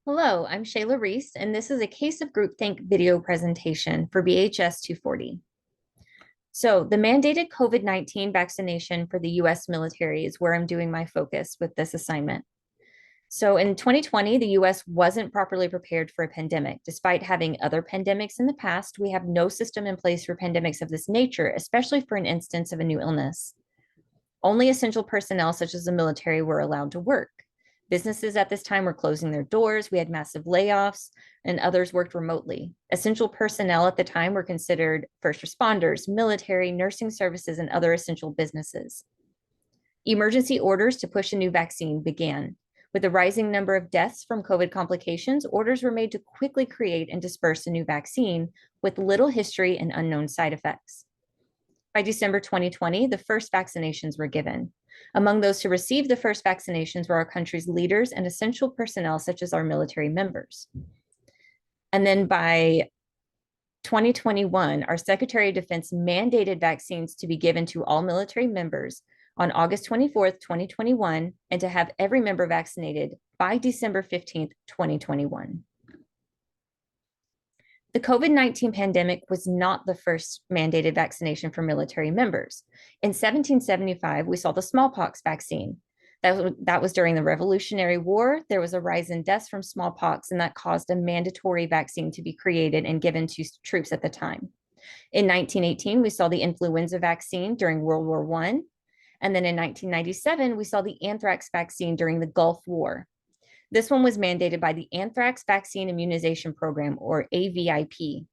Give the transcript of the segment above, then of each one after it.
Hello, I'm Shayla Reese, and this is a case of groupthink video presentation for BHS-240. So the mandated COVID-19 vaccination for the US military is where I'm doing my focus with this assignment. So in 2020, the US wasn't properly prepared for a pandemic. Despite having other pandemics in the past, we have no system in place for pandemics of this nature, especially for an instance of a new illness. Only essential personnel, such as the military, were allowed to work. Businesses at this time were closing their doors. We had massive layoffs, and others worked remotely. Essential personnel at the time were considered first responders, military, nursing services, and other essential businesses. Emergency orders to push a new vaccine began. With the rising number of deaths from COVID complications, orders were made to quickly create and disperse a new vaccine with little history and unknown side effects. By December 2020, the first vaccinations were given. Among those who received the first vaccinations were our country's leaders and essential personnel, such as our military members. And then by 2021, our Secretary of Defense mandated vaccines to be given to all military members on August 24th, 2021, and to have every member vaccinated by December 15th, 2021. The COVID-19 pandemic was not the first mandated vaccination for military members. In 1775, we saw the smallpox vaccine. That was during the Revolutionary War. There was a rise in deaths from smallpox, and that caused a mandatory vaccine to be created and given to troops at the time. In 1918, we saw the influenza vaccine during World War I. And then in 1997, we saw the anthrax vaccine during the Gulf War. This one was mandated by the Anthrax Vaccine Immunization Program, or AVIP.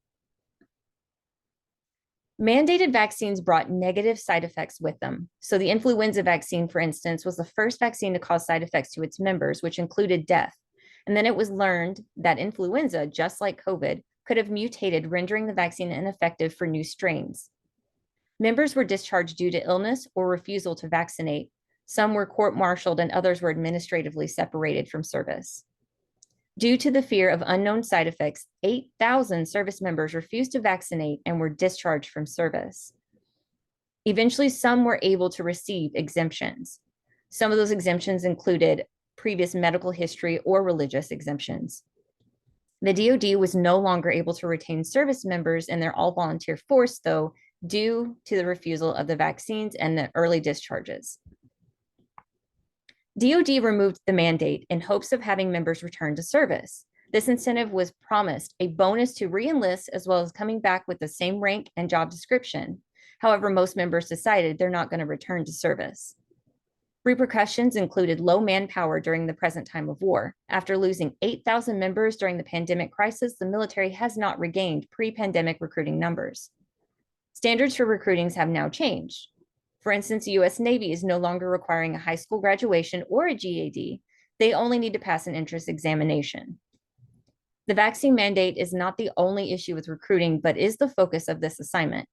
Mandated vaccines brought negative side effects with them. So the influenza vaccine, for instance, was the first vaccine to cause side effects to its members, which included death. And then it was learned that influenza, just like COVID, could have mutated, rendering the vaccine ineffective for new strains. Members were discharged due to illness or refusal to vaccinate. Some were court-martialed and others were administratively separated from service. Due to the fear of unknown side effects, 8,000 service members refused to vaccinate and were discharged from service. Eventually, some were able to receive exemptions. Some of those exemptions included previous medical history or religious exemptions. The DoD was no longer able to retain service members in their all-volunteer force, though, due to the refusal of the vaccines and the early discharges. DoD removed the mandate in hopes of having members return to service. This incentive was promised a bonus to re-enlist as well as coming back with the same rank and job description. However, most members decided they're not going to return to service. Repercussions included low manpower during the present time of war. After losing 8,000 members during the pandemic crisis, the military has not regained pre-pandemic recruiting numbers. Standards for recruitings have now changed. For instance, the US Navy is no longer requiring a high school graduation or a GED. They only need to pass an entrance examination. The vaccine mandate is not the only issue with recruiting, but is the focus of this assignment.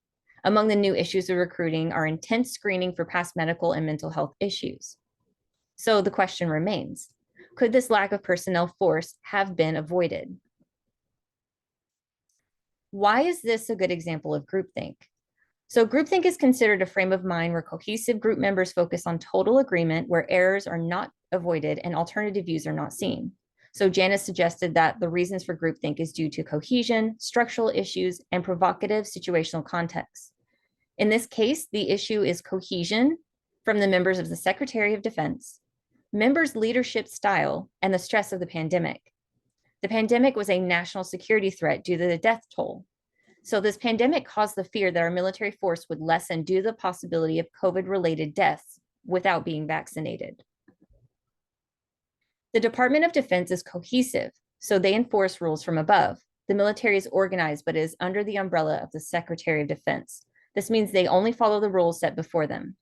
Among the new issues of recruiting are intense screening for past medical and mental health issues. So the question remains, could this lack of personnel force have been avoided? Why is this a good example of groupthink? So groupthink is considered a frame of mind where cohesive group members focus on total agreement, where errors are not avoided and alternative views are not seen. So Janice suggested that the reasons for groupthink is due to cohesion, structural issues, and provocative situational context. In this case, the issue is cohesion from the members of the Secretary of Defense, members' leadership style, and the stress of the pandemic. The pandemic was a national security threat due to the death toll. So this pandemic caused the fear that our military force would lessen due to the possibility of COVID-related deaths without being vaccinated. The Department of Defense is cohesive, so they enforce rules from above. The military is organized, but is under the umbrella of the Secretary of Defense. This means they only follow the rules set before them.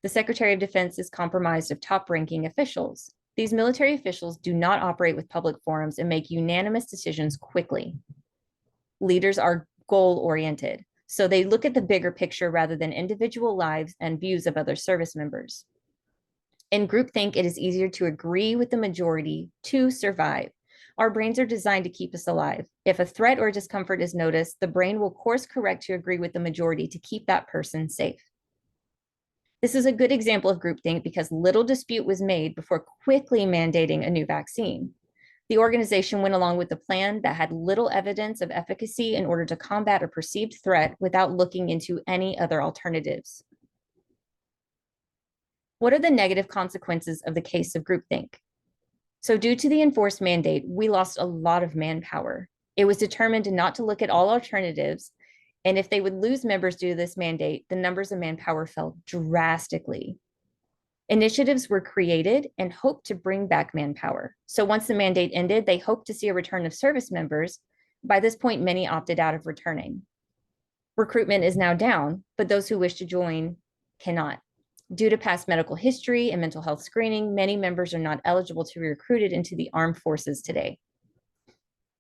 The Secretary of Defense is comprised of top-ranking officials. These military officials do not operate with public forums and make unanimous decisions quickly. Leaders are goal-oriented, so they look at the bigger picture rather than individual lives and views of other service members. In groupthink, it is easier to agree with the majority to survive. Our brains are designed to keep us alive. If a threat or discomfort is noticed, the brain will course correct to agree with the majority to keep that person safe. This is a good example of groupthink because little dispute was made before quickly mandating a new vaccine. The organization went along with the plan that had little evidence of efficacy in order to combat a perceived threat without looking into any other alternatives. What are the negative consequences of the case of groupthink? So due to the enforced mandate, we lost a lot of manpower. It was determined not to look at all alternatives, and if they would lose members due to this mandate, the numbers of manpower fell drastically. Initiatives were created and hoped to bring back manpower. So once the mandate ended, they hoped to see a return of service members. By this point, many opted out of returning. Recruitment is now down, but those who wish to join cannot. Due to past medical history and mental health screening, many members are not eligible to be recruited into the armed forces today.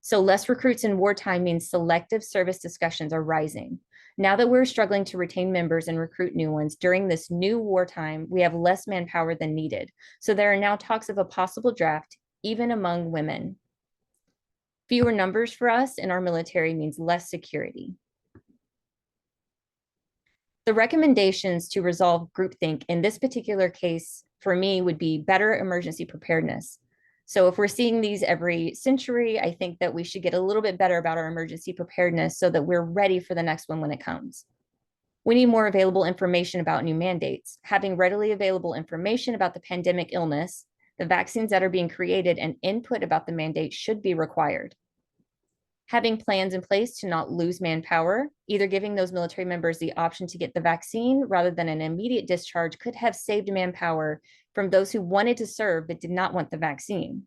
So less recruits in wartime means selective service discussions are rising. Now that we're struggling to retain members and recruit new ones during this new wartime, we have less manpower than needed. So there are now talks of a possible draft, even among women. Fewer numbers for us in our military means less security. The recommendations to resolve groupthink in this particular case for me would be better emergency preparedness. So if we're seeing these every century, I think that we should get a little bit better about our emergency preparedness so that we're ready for the next one when it comes. We need more available information about new mandates. Having readily available information about the pandemic illness, the vaccines that are being created, and input about the mandate should be required. Having plans in place to not lose manpower, either giving those military members the option to get the vaccine rather than an immediate discharge could have saved manpower from those who wanted to serve but did not want the vaccine.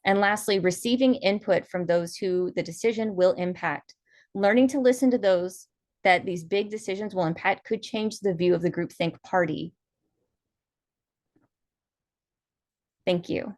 And lastly, receiving input from those who the decision will impact. Learning to listen to those that these big decisions will impact could change the view of the groupthink party. Thank you.